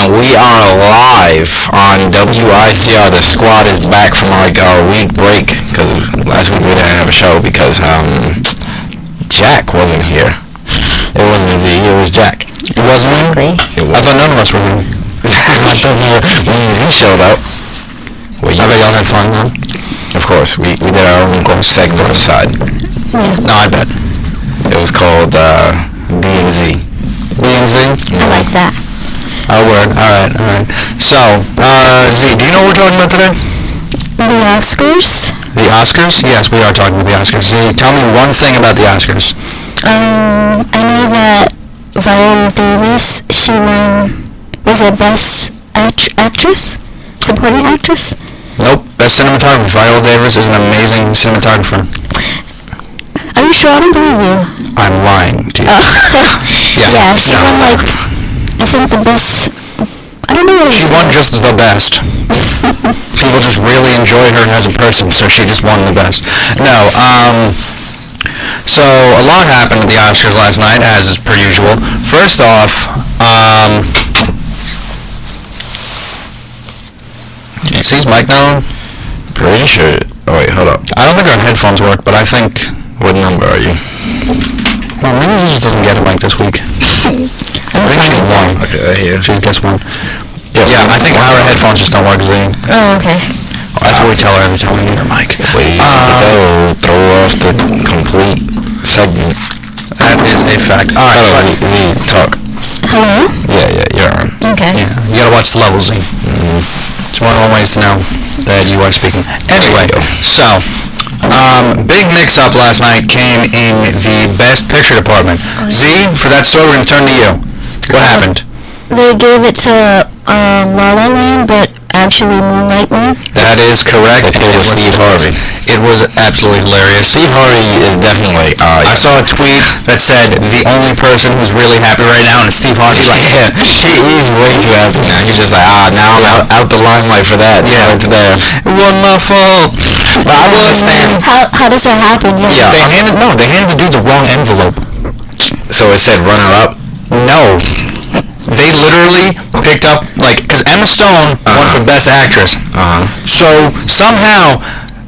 and we are live on WICR. The squad is back from our week break, because last week we didn't have a show because Jack wasn't here. It wasn't Z, it was Jack. It wasn't me? I thought none of us were here. I thought when Z showed up. Well, I bet y'all had fun, huh? Of course, we did our own little segment on the side. Yeah. No, I bet. It was called B and Z. B and Z? I like that. Oh, word. Alright. So, Z, do you know what we're talking about today? The Oscars? The Oscars? Yes, we are talking about the Oscars. Z, tell me one thing about the Oscars. I know that Viola Davis, she won, was it Best Actress? Supporting Actress? Nope. Best cinematographer. Viola Davis is an amazing cinematographer. Are you sure? I don't believe you. I'm lying to you. Yeah, she won like, I think the best, I don't know what She won just the best. People just really enjoy her as a person, so she just won the best. No, so a lot happened at the Oscars last night, as is per usual. First off, can you see his mic now? Pretty sure. Oh wait, hold up. I don't think our headphones work, but I think. What number are you? Well, maybe he just doesn't get a mic this week. I think she's one. Okay, I hear. She gets one. Yeah, I think our headphones just don't work, Z. Oh, okay. That's what we tell her every time we need her mic. Wait, throw off the complete segment. That is a fact. Alright, Z, talk. Hello? Yeah, you're on. Okay. Yeah, you gotta watch the levels, Z. It's one of the ways to know that you are speaking. Anyway, so, big mix-up last night came in the Best Picture department. Z, for that story, we're gonna turn to you. What happened? They gave it to La La Land, but actually Moonlight won. That is correct. It was Steve Harvey. It was absolutely hilarious. Steve Harvey is definitely... I saw a tweet that said, the only person who's really happy right now is Steve Harvey. Like, yeah, he's way too happy now. He's just like, now I'm out the limelight for that. Yeah. There. It wasn't my fault. But I will understand. How does that happen? Yeah. They handed the dude the wrong envelope. So it said runner-up? No. They literally picked up, because Emma Stone won for Best Actress. So, somehow,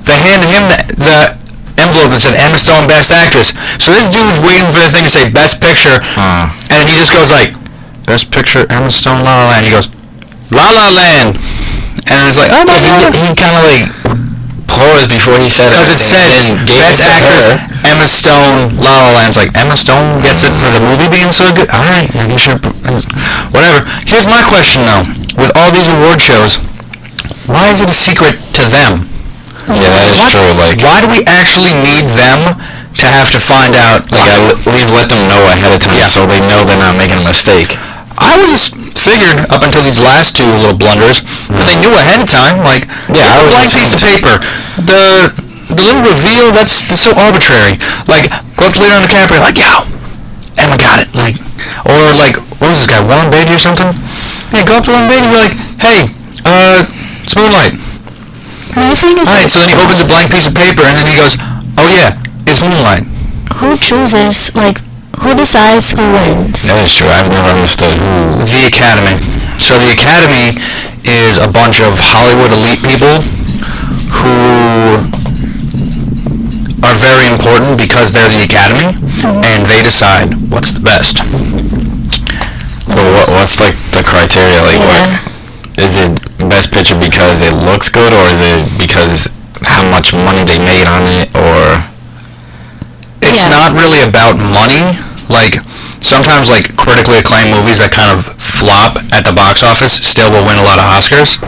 they handed him the envelope that said Emma Stone Best Actress. So this dude's waiting for the thing to say Best Picture, and he just goes like, Best Picture, Emma Stone, La La Land. He goes, La La Land. And it's like, oh my God. He kind of paused before he said it. Because it said Best Actress, Emma Stone, La La Land. It's like, Emma Stone gets it for the movie being so good? Alright, I guess whatever. Here's my question though. With all these award shows, why is it a secret to them? Yeah, that is true. Why do we actually need them to have to find out? We've let them know ahead of time, so they know they're not making a mistake. I was figured up until these last two little blunders that they knew ahead of time. I was blank piece of paper. The little reveal, that's so arbitrary. Go up to Leonardo DiCaprio, yo, Emma got it. Or what was this guy, Warren Beatty or something? Yeah, go up to Warren Beatty and be like, hey, it's Moonlight. Alright, so then he opens a blank piece of paper and then he goes, oh yeah, it's Moonlight. Who chooses, who decides who wins? That is true. I've never understood. The Academy. So the Academy is a bunch of Hollywood elite people who are very important because they're the Academy, and they decide what's the best. So what's the criteria? What is it? Best Picture because it looks good, or is it because how much money they made on it, or... It's not really about money. Sometimes critically acclaimed movies that kind of flop at the box office still will win a lot of Oscars,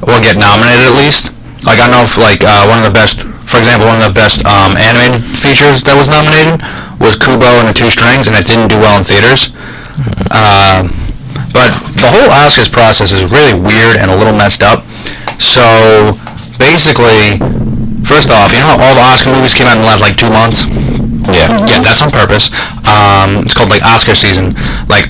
or get nominated at least. I know if, one of the best, for example, one of the best animated features that was nominated was Kubo and the Two Strings, and it didn't do well in theaters. But the whole Oscars process is really weird and a little messed up. So, basically, first off, you know how all the Oscar movies came out in the last 2 months? Yeah, that's on purpose. It's called Oscar season.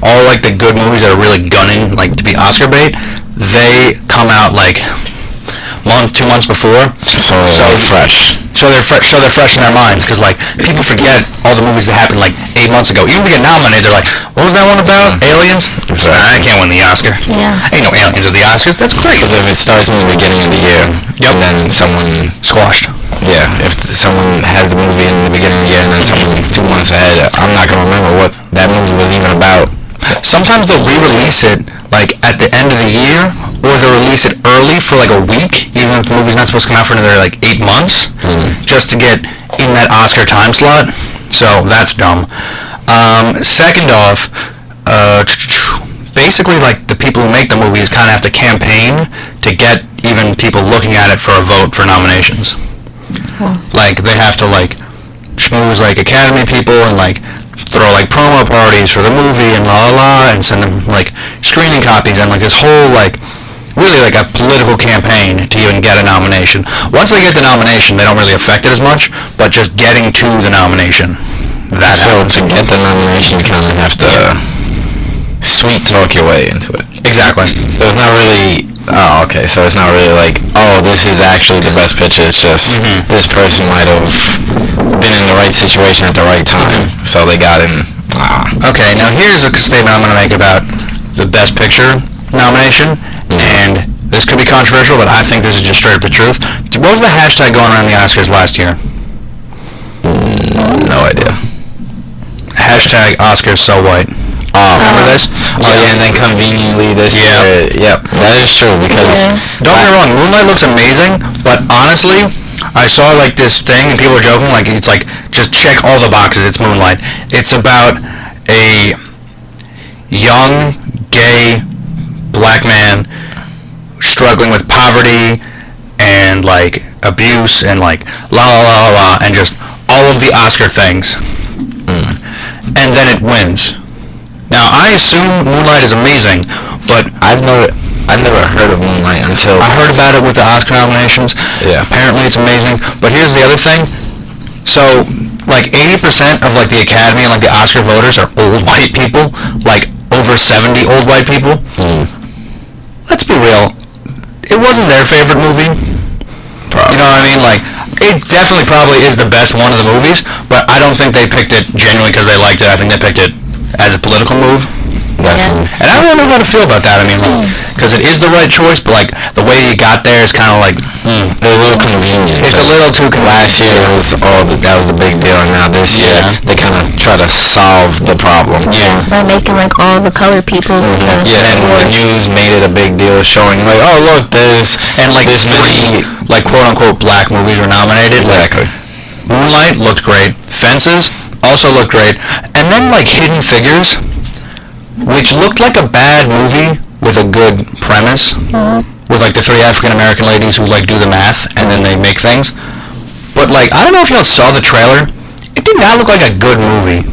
All the good movies that are really gunning to be Oscar bait, they come out 2 months before. So they're fresh. So they're fresh in their minds, because people forget all the movies that happened 8 months ago. Even if they get nominated, they're like, what was that one about? Aliens? Right. that can't win the Oscar. Yeah. Ain't no aliens at the Oscars. That's great. Because if it starts in the beginning of the year, and then someone... Squashed. Yeah, if someone has the movie in the beginning of the year and then someone's 2 months ahead, I'm not going to remember what that movie was even about. Sometimes they'll re-release it, like, at the end of the year, or they'll release it early for, like, a week, even if the movie's not supposed to come out for another, like, 8 months, just to get in that Oscar time slot. So, that's dumb. Second off, basically, like, the people who make the movies kind of have to campaign to get even people looking at it for a vote for nominations. Like, they have to, like, schmooze, like, Academy people and, like, throw, like, promo parties for the movie and and send them, like, screening copies and, like, this whole, like, really, like, a political campaign to even get a nomination. Once they get the nomination, they don't really affect it as much, but just getting to the nomination, that So happens. to get the nomination, you kind of have to sweet talk your way into it. Exactly. So it's not really... Oh, okay. So it's not really like, oh, this is actually the best picture. It's just this person might have been in the right situation at the right time, so they got in. Okay, now here's a statement I'm going to make about the Best Picture nomination, and this could be controversial, but I think this is just straight up the truth. What was the hashtag going around the Oscars last year? No idea. Hashtag Oscars so white. Remember this? Oh yeah, and then conveniently this year. Yep, that is true because Don't get me wrong, Moonlight looks amazing, but honestly, I saw like this thing and people were joking like it's like just check all the boxes. It's Moonlight. It's about a young gay black man struggling with poverty and like abuse and like and just all of the Oscar things, and then it wins. Now I assume Moonlight is amazing, but I've never heard of Moonlight until I heard about it with the Oscar nominations. Yeah. Apparently it's amazing. But here's the other thing. So, like 80% of like the Academy and like the Oscar voters are old white people, like over 70 old white people. Let's be real. It wasn't their favorite movie. You know what I mean? Like, it definitely probably is the best one of the movies, but I don't think they picked it genuinely because they liked it. I think they picked it as a political move. Definitely. And I don't know how to feel about that. I mean, because it is the right choice, but like the way you got there is kind of like It's a little convenient. it's a little too Last year that was the big deal, and now this year they kind of try to solve the problem. Yeah, by making like all the colored people. Yeah, and the news made it a big deal, showing like, oh look, there's and like this three many like quote unquote black movies were nominated. exactly. Moonlight looked great. Fences also looked great. And then like Hidden Figures, which looked like a bad movie with a good premise, with like the three African American ladies who like do the math and then they make things. But like I don't know if y'all saw the trailer. It did not look like a good movie.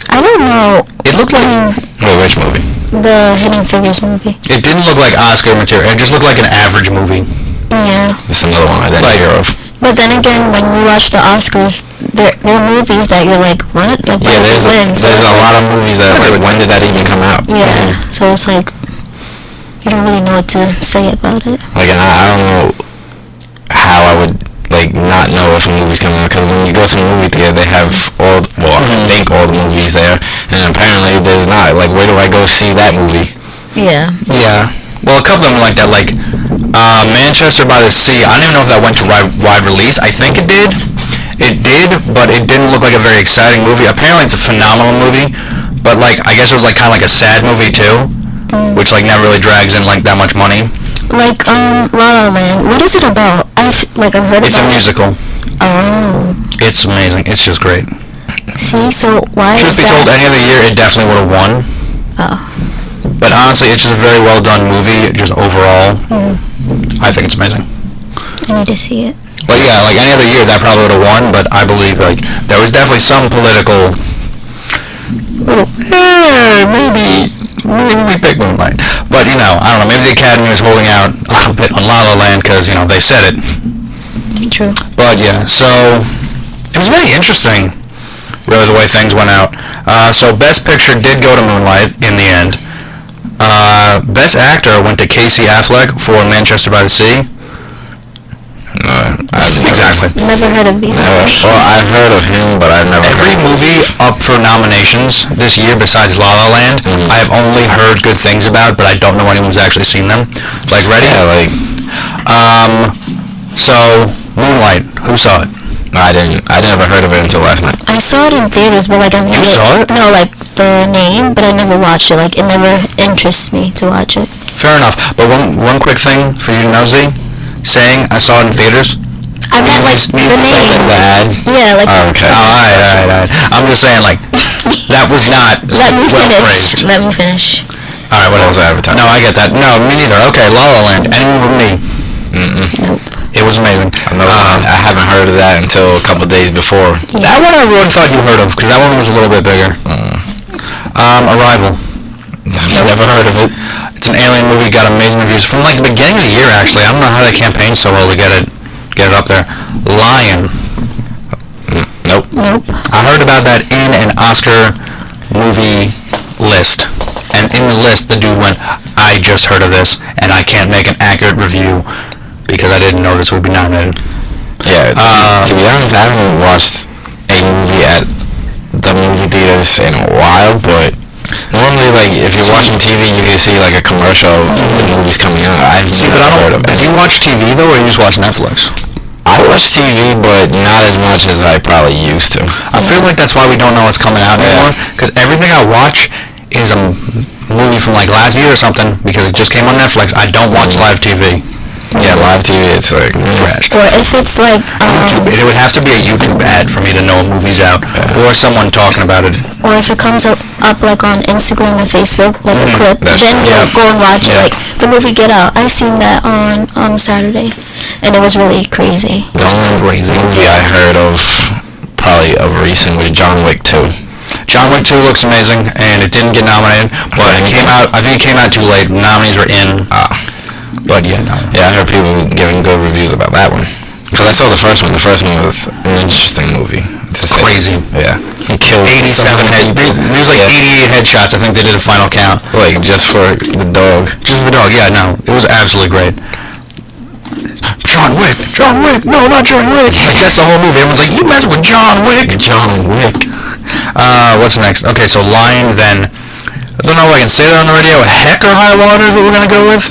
I don't know. It looked like Wait, which movie? The Hidden Figures movie. it didn't look like Oscar material. It just looked like an average movie. Yeah. It's another one I didn't hear of. But then again, when you watch the Oscars, there are movies that you're like, what? Like, Yeah, why did there's they win? So a it's lot like, of movies that like, when did that even come out? Yeah. So it's like, you don't really know what to say about it. Like, and I don't know how I would like not know if a movie's coming out, because when you go to the movie theater, they have I think all the movies there, and apparently there's not. Like, where do I go see that movie? Yeah. Yeah. Well, a couple of them are like that. Like Manchester by the Sea. I don't even know if that went to wide release. I think it did. It did, but it didn't look like a very exciting movie. Apparently, it's a phenomenal movie, but like I guess it was like kind of like a sad movie too, which like never really drags in like that much money. Like, La La Land. What is it about? I've heard It's a about it. musical. Oh. It's amazing. It's just great. See, so why Truth be is told, that? any other year it definitely would have won. Oh. But honestly, it's just a very well done movie. Just overall, I think it's amazing. I need to see it. But yeah, like any other year, that probably would have won. But I believe like there was definitely some political. Maybe we pick Moonlight. But you know, I don't know. Maybe the Academy was holding out a little bit on La La Land because you know they said it. True. But yeah, so it was very interesting, really, the way things went out. So Best Picture did go to Moonlight in the end. Best Actor went to Casey Affleck for Manchester by the Sea. Exactly. Never heard of these. Never. Well, I've heard of him, but I've never. Every heard movie up for nominations this year besides La La Land, I have only heard good things about, but I don't know anyone's actually seen them. Like, ready? Yeah, like So, Moonlight, who saw it? I didn't. I never heard of it until last night. I saw it in theaters, but like I never. saw it? No, like the name, but I never watched it. Like it never interests me to watch it. Fair enough. But one quick thing for you to know, Z, saying I saw it in theaters. I meant like the name. The ad. Yeah, like. Oh, okay. Alright. I'm just saying, like, that was not Let me well finish. phrased. Let me finish. Alright, what else? Advertising. No, I get that. No, me neither. Okay, La La Land. Anyone with me? Nope. It was amazing. I haven't heard of that until a couple days before. That one I really thought you heard of, because that one was a little bit bigger. Arrival. Never heard of it. It's an alien movie, got amazing reviews. From, like, the beginning of the year, actually. I don't know how they campaigned so well to get it up there. Lion. Nope. I heard about that in an Oscar movie list. And in the list, the dude went, I just heard of this, and I can't make an accurate review because I didn't know this would be nominated. Yeah. To be honest, I haven't watched a movie at the movie theaters in a while, but normally, like, if you're watching TV, you can see, like, a commercial of the movies coming out. I've never heard of it. Do you watch TV, though, or you just watch Netflix? I watch TV, but not as much as I probably used to. I feel like that's why we don't know what's coming out anymore, because everything I watch is a movie from, like, last year or something, because it just came on Netflix. I don't watch live TV. Yeah, live TV, it's like Trash. Or if it's like It would have to be a YouTube ad for me to know a movie's out, or someone talking about it. or if it comes up like on Instagram or Facebook, like a clip, that's then true. you'll go and watch Yeah. it. Like the movie Get Out, I seen that on Saturday, and it was really crazy. The only movie I heard of, probably of recent, was John Wick 2. John Wick 2 looks amazing, and it didn't get nominated, but it came out, I think it came out too late. Nominees were in, but yeah, no. Yeah, I heard people giving good reviews about that one. Because I saw the first one. The first one was an interesting movie. To say. Crazy. Yeah. He killed 87 head, there's like 88 headshots, I think they did a final count. Like, just for the dog. Just the dog, yeah, no, it was absolutely great. John Wick, no, not John Wick. Like, that's the whole movie. Everyone's like, you messing with John Wick. John Wick. What's next? Okay, so Lion, then. I don't know if I can say that on the radio. Heck or High Water is what we're going to go with.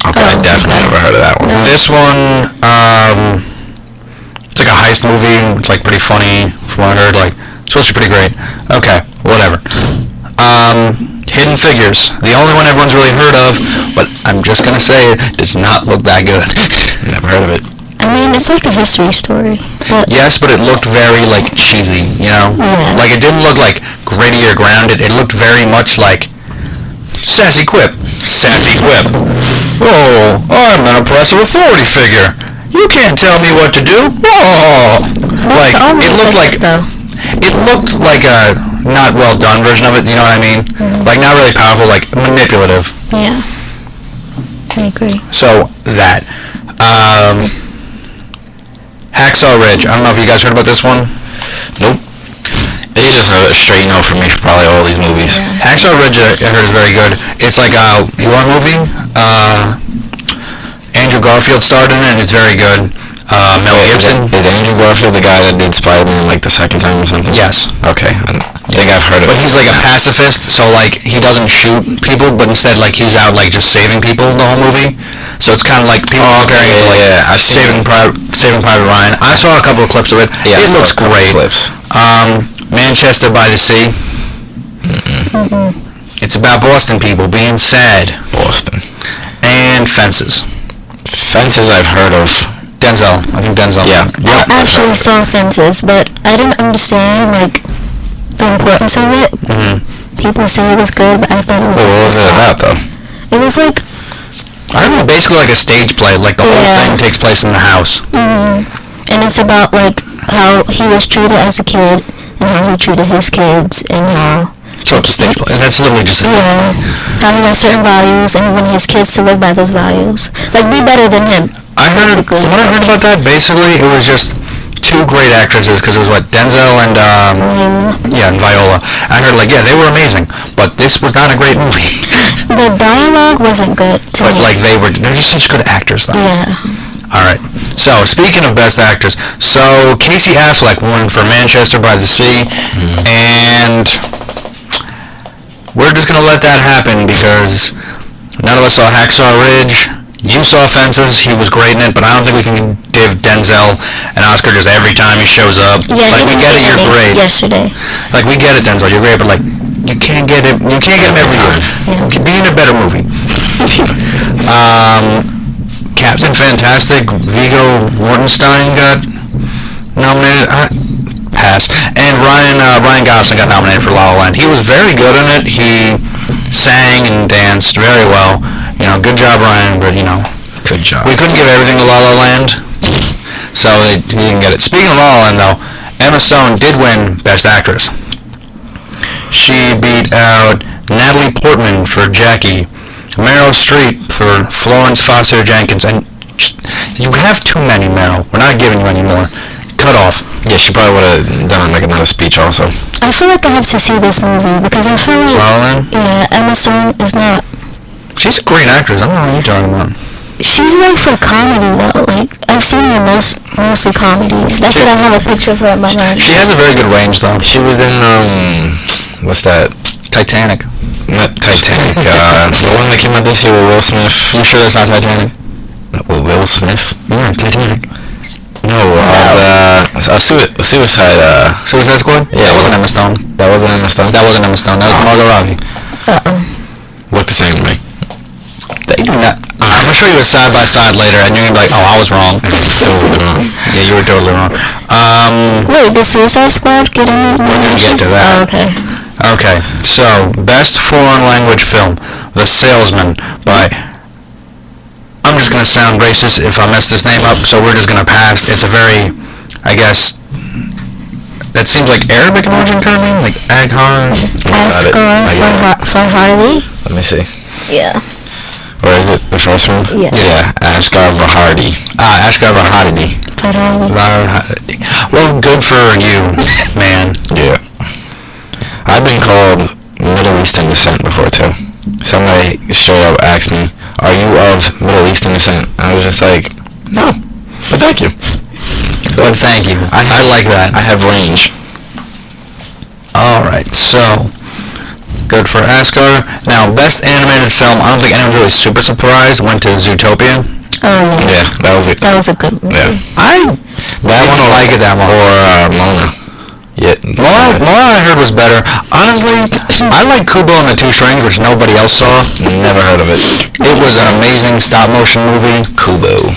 Okay, I definitely never heard of that one. This one, it's like a heist movie. It's like pretty funny from what I heard. Like, it's supposed to be pretty great. Okay, whatever. Hidden Figures. The only one everyone's really heard of, but I'm just going to say it does not look that good. Never heard of it. I mean, it's like a history story. But Yes, but it looked very, like, cheesy, you know? Yeah. Like, it didn't look, like, gritty or grounded. It looked very much like sassy quip. Oh, I'm an oppressive authority figure. You can't tell me what to do. Oh, like, it looked like, though. it looked like a not well done version of it, you know what I mean? Like, not really powerful, like, manipulative. Yeah, I agree. So, that. Hacksaw Ridge. I don't know if you guys heard about this one. Nope. It's just a straight no for me for probably all these movies. Hacksaw Ridge, I heard, is very good. It's like a war movie. Andrew Garfield starred in it, and it's very good. Mel Gibson. Is Andrew Garfield the guy that did Spider-Man like the second time or something? Yes. Okay. I think I've heard of it. But he's like a pacifist, so like he doesn't shoot people, but instead like he's out like just saving people the whole movie. So it's kind of like people comparing it to like I've seen Saving Private Ryan. I saw a couple of clips of it. Yeah, It looks great. Clips. Manchester by the Sea. It's about Boston people being sad. Boston. And Fences. Fences I've heard of. Denzel. I think Denzel. Yeah. I actually saw Fences, but I didn't understand like the importance of it. People say it was good, but I thought it was. What was it about though? It was like I heard it's basically like a stage play. Like the whole thing takes place in the house. and it's about like how he was treated as a kid and how he treated his kids and how So it's a stage play. That's literally just a how he has certain values and he wanted his kids to live by those values. Like be better than him. I heard, from what I heard about that, basically it was just two great actresses, because it was what, Denzel and, and Viola. I heard like, yeah, they were amazing, but this was not a great movie. The dialogue wasn't good to But me. like they're just such good actors though. Yeah. All right. So, speaking of Best Actress, so Casey Affleck won for Manchester by the Sea, and we're just going to let that happen because none of us saw Hacksaw Ridge. You saw Fences. He was great in it, but I don't think we can give Denzel an Oscar just every time he shows up. Yeah, like, we get it, you're great. Yesterday. Like, we get it, Denzel, you're great, but, like, you can't get it. You can't get him every year. Yeah. Be in a better movie. Captain Fantastic, Viggo Mortensen got nominated. Pass. And Ryan Gosling got nominated for La La Land. He was very good in it. He sang and danced very well. You know, good job, Ryan. But Good job. we couldn't give everything to La La Land, so he didn't get it. Speaking of La La Land, though, Emma Stone did win Best Actress. She beat out Natalie Portman for Jackie, Meryl Streep for Florence Foster Jenkins, and you have too many, Meryl. We're not giving you any more. Cut off. Yeah, she probably would have done like another speech also. I feel like I have to see this movie because I feel like La La Land? yeah, Emma Stone is not. She's a great actress. I don't know what you're talking about. She's like for comedy though. Like I've seen her mostly comedies. That's what I have a picture of her in my mind. She has a very good range, though. She was in what's that? Titanic. Not Titanic. The one that came out this year with Will Smith. You sure that's not Titanic? Will Smith? Yeah, Titanic. No, Suicide. Suicide Squad? Yeah, That wasn't Emma Stone. That wasn't Emma Stone. That wasn't Emma Stone. That was Margot Robbie. Looked the same to me. They do not. I'm gonna show you a side by side later, and you're gonna be like, "Oh, I was wrong." Totally wrong. Yeah, you were totally wrong. Wait, did Suicide Squad get any nomination? get to that. Oh, okay. Okay, so best foreign language film, The Salesman by. I'm just gonna sound racist if I mess this name up, so we're just gonna pass. It's a very, I guess, that seems like Arabic origin kind of name, like Aghar. Asghar for Harley. Let me see. Yeah. Or is it the first one? Yeah. Yeah, Asghar Farhadi. Ashgar Vahadi. For Harley. Well, good for you, man. Yeah. I've been called Middle Eastern descent before too. Somebody straight up asked me, "Are you of Middle Eastern descent?" I was just like, "No, but thank you." Well, thank you. I like that. I have range. Alright, so good for Asghar. Now, best animated film, I don't think anyone's really super surprised, went to Zootopia. Oh yeah. Yeah, that was it. That was a good movie. Yeah. That one Didn't like it that much. Or Mona. Yeah. Mona I heard was better. Honestly, I like Kubo and the Two Strings, which nobody else saw. Never heard of it. It was an amazing stop motion movie. Kubo.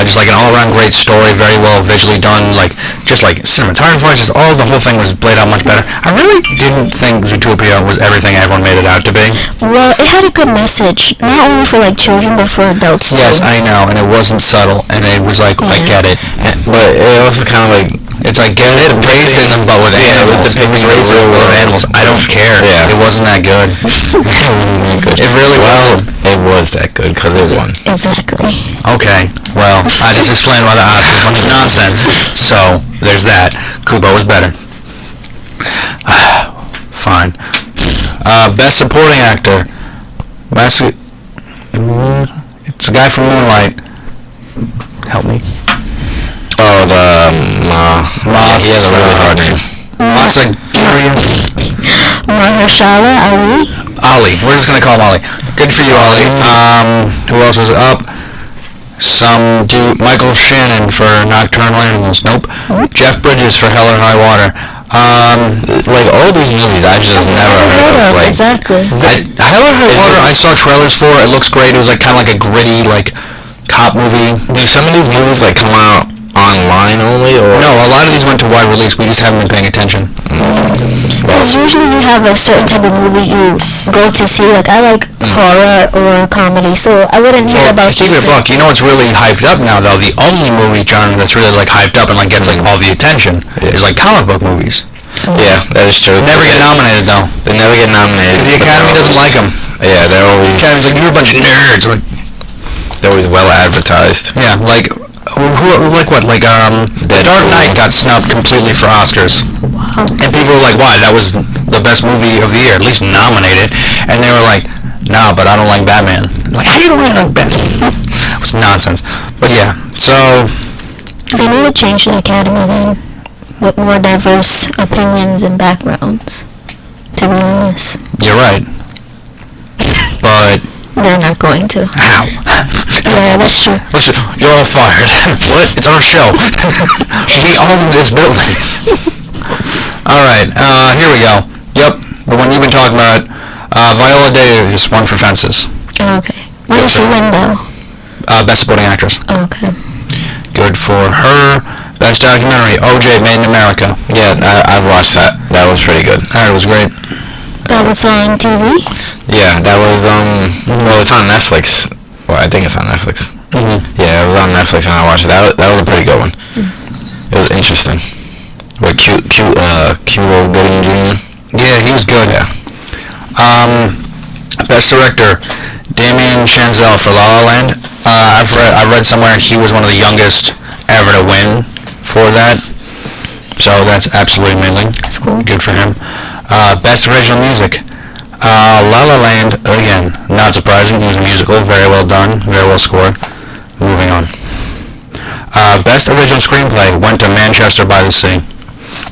Just like an all around great story, very well visually done, just like cinematography, just the whole thing was played out much better. I really didn't think Zootopia was everything everyone made it out to be. Well, it had a good message, not only for like children but for adults too. Yes, I know, and it wasn't subtle, and it was like, I get it. But it also kind of like, It's like, get it, racism, but with animals. with the It was pigmies racism, but with were- animals. I don't care. Yeah. It wasn't that good. It really well, wasn't. it was that good because it won. Exactly. Okay, well, I just explained why the Oscars were nonsense. So, there's that. Kubo was better. Fine. Best supporting actor. It's a guy from Moonlight. Help me. Oh, he has a really hard name. Masagiri Mahershala Ali. Ali. We're just gonna call him Ali. Good for you, Ali. Who else was up? Some dude, Michael Shannon for Nocturnal Animals. Nope. Jeff Bridges for Hell or High Water. Like all these movies, I just never heard of. Like, Exactly. Hell or High Water, I saw trailers for. It looks great. It was like kind of like a gritty, like cop movie. do some of these movies like come out online only, or No, a lot of these went to wide release. We just haven't been paying attention. Because usually you have a certain type of movie you go to see. Like I like horror or comedy, so I wouldn't hear Well, about keep it this. buck. You know what's really hyped up now, though? The only movie genre that's really like hyped up and like gets like all the attention is like comic book movies. yeah, that is true. Never get nominated though. They never get nominated. The but they're Academy doesn't always- like them. Yeah, they're always Academy's like, you're a bunch of nerds. Like, they're always well advertised. yeah, like like what? Like The Dark Knight got snubbed completely for Oscars, and people were like, "Why? That was the best movie of the year, at least nominated." And they were like, "Nah, but I don't like Batman." Like, how you don't like Batman? It was nonsense. But yeah, so They need to change the academy then, with more diverse opinions and backgrounds. To be honest, you're right. But they're not going to. how? Yeah, that's true. Listen, you're all fired. What? It's our show. We own this building. Alright, here we go. Yep, the one you've been talking about. Viola Davis won for Fences. Okay. What did she win though? Best Supporting Actress. Okay. Good for her. Best Documentary, OJ Made in America. Yeah, I've watched that. That was pretty good. That was great. That was on TV? Yeah, that was, well, it's on Netflix. Well, I think it's on Netflix. Mm-hmm. Yeah, it was on Netflix and I watched it. That was a pretty good one. It was interesting. With cute old Gooding Jr. Yeah, he was good. Yeah. Best Director, Damien Chazelle for La La Land. I read somewhere he was one of the youngest ever to win for that. So that's absolutely amazing. That's cool. Good for him. Best Original Music. La La Land, again, not surprising. It was a musical. Very well done. Very well scored. Moving on. Best Original Screenplay went to Manchester by the Sea.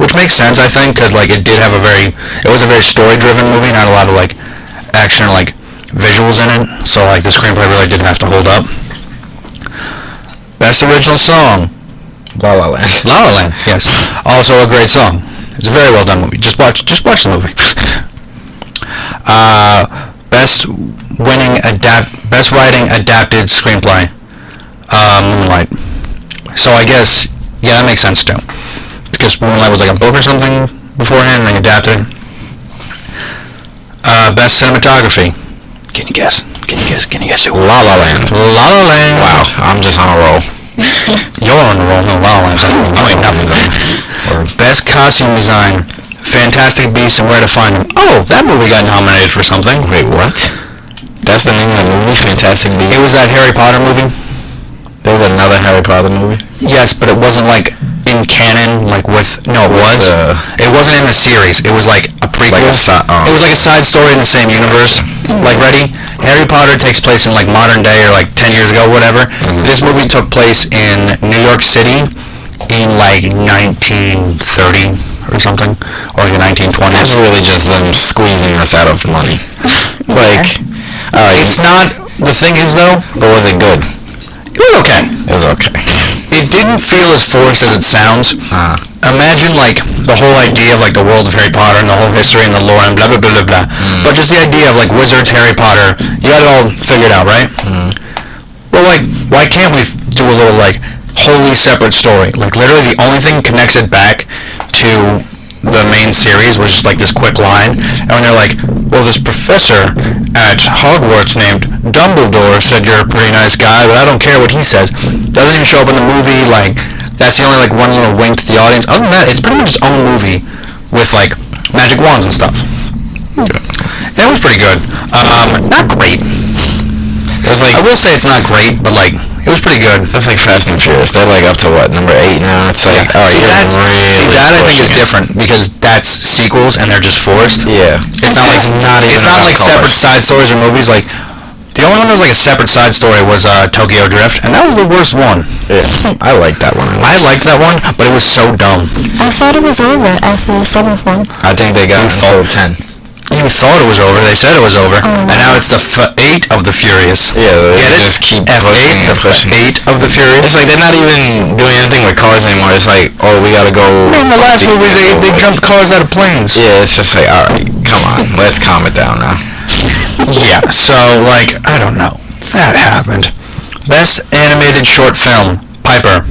Which makes sense, I think, because, like, it was a very story-driven movie, not a lot of, like, action or, like, visuals in it. So, like, the screenplay really didn't have to hold up. Best Original Song. La La Land. La La Land, yes. Also a great song. It's a very well done movie. Just watch the movie. Best Writing Adapted Screenplay. Moonlight. So I guess, yeah, that makes sense too. Because Moonlight was like a book or something beforehand, and they adapted it. Best Cinematography. Can you guess? Can you guess who? La La Land. La La Land. Wow, I'm just on a roll. You're on the roll. No, La La Land. I mean, nothing. Best Costume Design. Fantastic Beasts and Where to Find Them. Oh, that movie got nominated for something. Wait, what? That's the name of the movie, Fantastic Beasts? It was that Harry Potter movie. There was another Harry Potter movie? Yes, but it wasn't like in canon, like with... No, it was. It wasn't in the series. It was like a prequel. Like It was like a side story in the same universe. Like, ready? Harry Potter takes place in like modern day or like 10 years ago, whatever. This movie took place in New York City in like 1930 or something. Or like the 1920s. That's really just them squeezing us out of money. Like, It's not... The thing is, though... But was it good? It was okay. It was okay. It didn't feel as forced as it sounds. Imagine, like, the whole idea of, like, the world of Harry Potter and the whole history and the lore and blah, blah, blah, blah, blah. But just the idea of, like, wizards, Harry Potter, you got it all figured out, right? Well, like, why can't we do a little, like, wholly separate story? Like, literally the only thing connects it back to the main series was just, like, this quick line. And when they're like, well, this professor at Hogwarts named Dumbledore said you're a pretty nice guy, but I don't care what he says. Doesn't even show up in the movie. Like, that's the only, like, one little wink to the audience. Other than that, it's pretty much its own movie with, like, magic wands and stuff. And it was pretty good. Not great. There's like... I will say it's not great, but, like, it was pretty good. That's like Fast and Furious. They're like up to what, number 8 now? It's like, See, that I think is pushing it. different because that's sequels and they're just forced. Yeah. It's not like even it's not about like separate cars. side stories or movies. Like the only one that was like a separate side story was Tokyo Drift, and that was the worst one. Yeah. I like that one. I liked that one, but it was so dumb. I thought it was over after the 7th one. I think they got until 10. You thought it was over. They said it was over, and now it's the F8 of the Furious. Yeah, they Get it? just keep F8, pushing the and pushing. F8 of the Furious. It's like they're not even doing anything with cars anymore. It's like, oh, we gotta go... In the last movie, they jumped cars out of planes. Yeah, it's just like, alright, come on, let's calm it down now. Yeah, so, like, I don't know. That happened. Best Animated Short Film, Piper.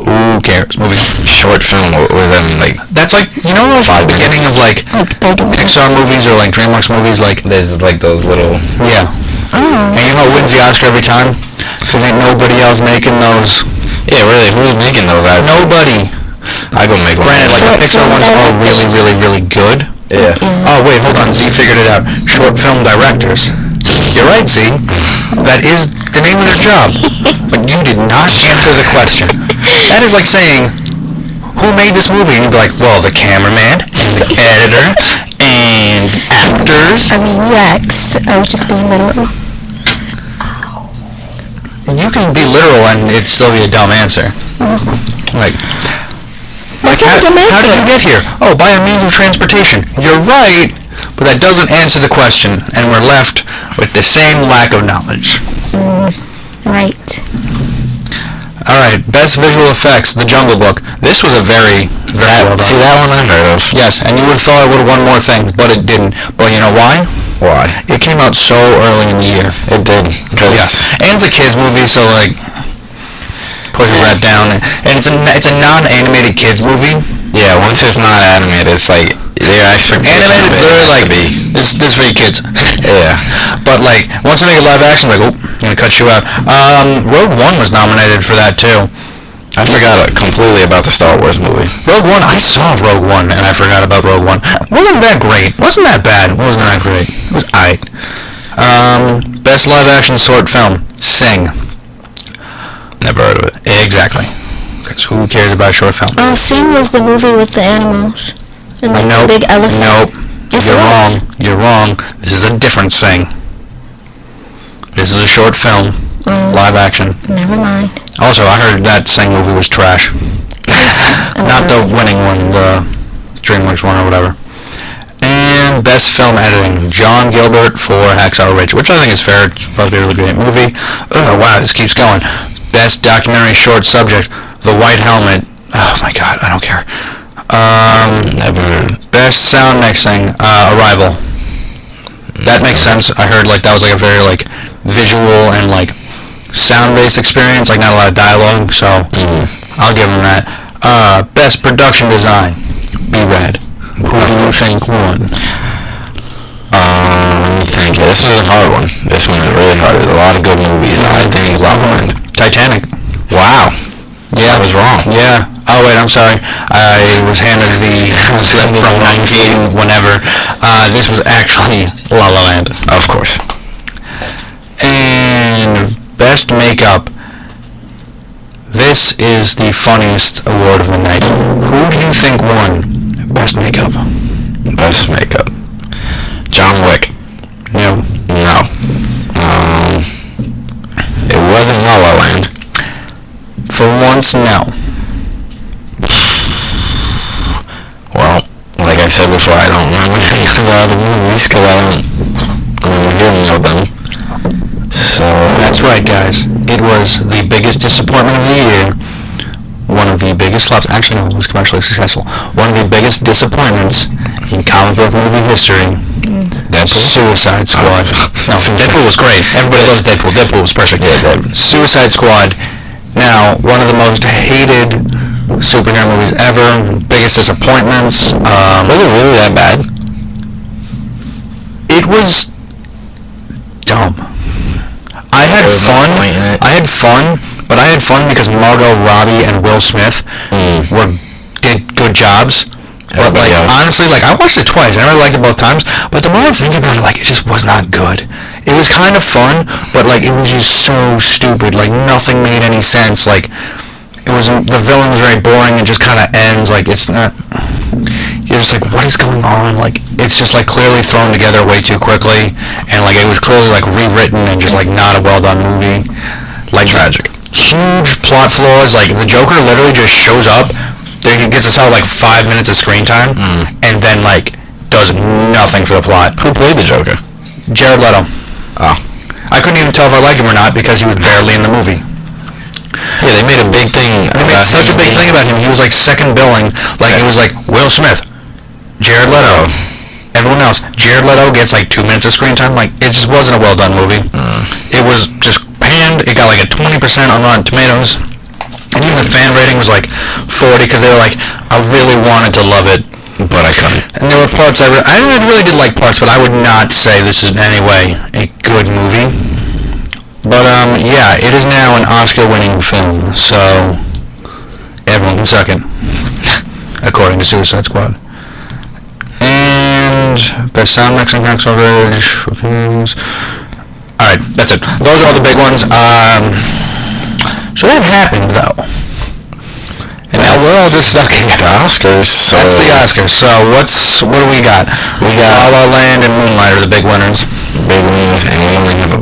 Who cares? Movie. Short film, what was that, like... That's like, you know, like the 5 beginning of, like, Like 30 minutes. Pixar movies or, like, DreamWorks movies, like, There's like those little... yeah. Oh. And you know who wins the Oscar every time? Because ain't nobody else making those. Yeah, really, who's making those? Nobody. I go make one. Granted, like, the Pixar ones are really, really, really good. Yeah. Oh, wait, hold on. Z figured it out. Short film directors. You're right, Z. That is the name of their job. But you did not answer the question. That is like saying, who made this movie? And you'd be like, well, the cameraman, and the editor, and actors. I mean, Rex. I was just being literal. You you can be literal and it'd still be a dumb answer. Like, That's not a dumb how did answer. you get here? Oh, by a means of transportation. You're right, but that doesn't answer the question, and we're left with the same lack of knowledge. Right. Alright, best visual effects, The Jungle Book. This was a very, very well done. See, that one I heard of. Yes, and you would have thought it would have won more things, but it didn't. But you know why? Why? It came out so early in the year. It did. Yeah, and it's a kids movie, so like pushes that down. And it's a non-animated kids movie. Yeah, once it's not animated, it's like their expectations. Animated, it's literally like be. this is for you kids. Yeah. But like once they make a live action, like oh, I'm gonna cut you out. Rogue One was nominated for that too. I forgot completely about the Star Wars movie. Rogue One, I saw Rogue One and I forgot about Rogue One. Wasn't that great? Wasn't that bad? Wasn't that great? It was aight. Best live action short film, Sing. Never heard of it. Exactly. Because who cares about short film? Oh, Sing was the movie with the animals. And like Nope. the big elephant. Nope. Yes, You're it was. wrong. You're wrong. This is a different Sing. This is a short film, live action. Never mind. Also, I heard that Sing movie was trash. Not the winning one, the DreamWorks one or whatever. And best film editing, John Gilbert for Hacksaw Ridge, which I think is fair. It's supposed to be a really great movie. Oh wow, this keeps going. Best documentary short subject, The White Helmet. Oh my god, I don't care. Never. Best sound mixing, Arrival. That makes sense. I heard like that was like a very like visual and like sound-based experience, like not a lot of dialogue, so I'll give them that. Best production design, B-Rad. Who do you think won? Let me think. Yeah, this was a hard one. This one is really hard. There's a lot of good movies. I think La La Land. Titanic. Wow. Yeah, I was wrong. Yeah. Oh wait, I'm sorry. I was handed the slip from 19 whenever. This was actually La La Land. Of course. And best makeup. This is the funniest award of the night. Who do you think won best makeup? Best makeup. John Wick. No. No. It wasn't La La Land. For once, no. Well, like I said before, I don't remember any of the other movies because I don't hear any of them. So That's right, guys. It was the biggest disappointment of the year. One of the biggest flops. Actually, no, it was commercially successful. One of the biggest disappointments in comic book movie history. That's Suicide Squad. No, Deadpool was great. Everybody loves Deadpool. Deadpool was perfect. Suicide Squad. Now, one of the most hated superhero movies ever. Biggest disappointments. was it really that bad? It was dumb. I had There was no fun. point in it. I had fun, but I had fun because Margot Robbie and Will Smith did good jobs. But Everybody like else. honestly, like I watched it twice and I really liked it both times. But the more I think about it, like it just was not good. It was kind of fun, but like it was just so stupid. Like nothing made any sense. Like it was the villain was very boring and just kind of ends. Like it's not. You're just like, what is going on? Like it's just like clearly thrown together way too quickly, and like it was clearly like rewritten and just like not a well done movie. Like Tragic. Huge plot flaws. Like the Joker literally just shows up. He gets us out like 5 minutes of screen time, and then like does nothing for the plot. Who played the Joker? Jared Leto. Oh. I couldn't even tell if I liked him or not because he was barely in the movie. Yeah, they made a big thing. They made such a big thing about him. He was like second billing. Like it was like Will Smith, Jared Leto, everyone else. Jared Leto gets like 2 minutes of screen time. Like it just wasn't a well done movie. It was just panned. It got like a 20% on Rotten Tomatoes. And even the fan rating was like 40 because they were like, I really wanted to love it, but I couldn't. and there were parts I really did like parts, but I would not say this is in any way a good movie. But yeah, it is now an Oscar-winning film, so everyone can suck it, according to Suicide Squad. And best sound mixing, Hacksaw Ridge. Alright, that's it. Those are all the big ones. So that happened though. And now we're all just stuck in The Oscars. So That's the Oscars. So what do we got? We got La La Land and Moonlight are the big winners. big ones, and we only have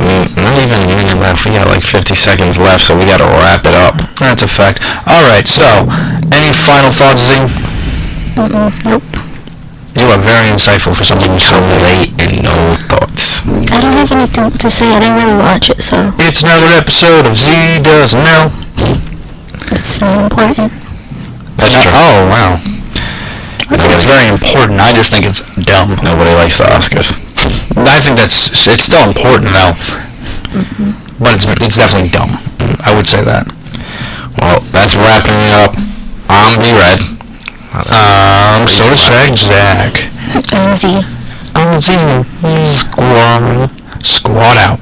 even a minute left. We got like 50 seconds left, so we gotta wrap it up. That's a fact. Alright, so, any final thoughts, Zing? Nope. You are very insightful for something so late. And no thoughts. I don't have anything to say. I didn't really watch it, so It's another episode of Z Doesn't Know. it's not important. That's true. Oh, wow. I think it's very important. I just think it's dumb. Nobody likes the Oscars. I think it's still important, though. But it's definitely dumb. I would say that. Well, that's wrapping it up. I'm B-Red. So is Zach. Z. Squad out.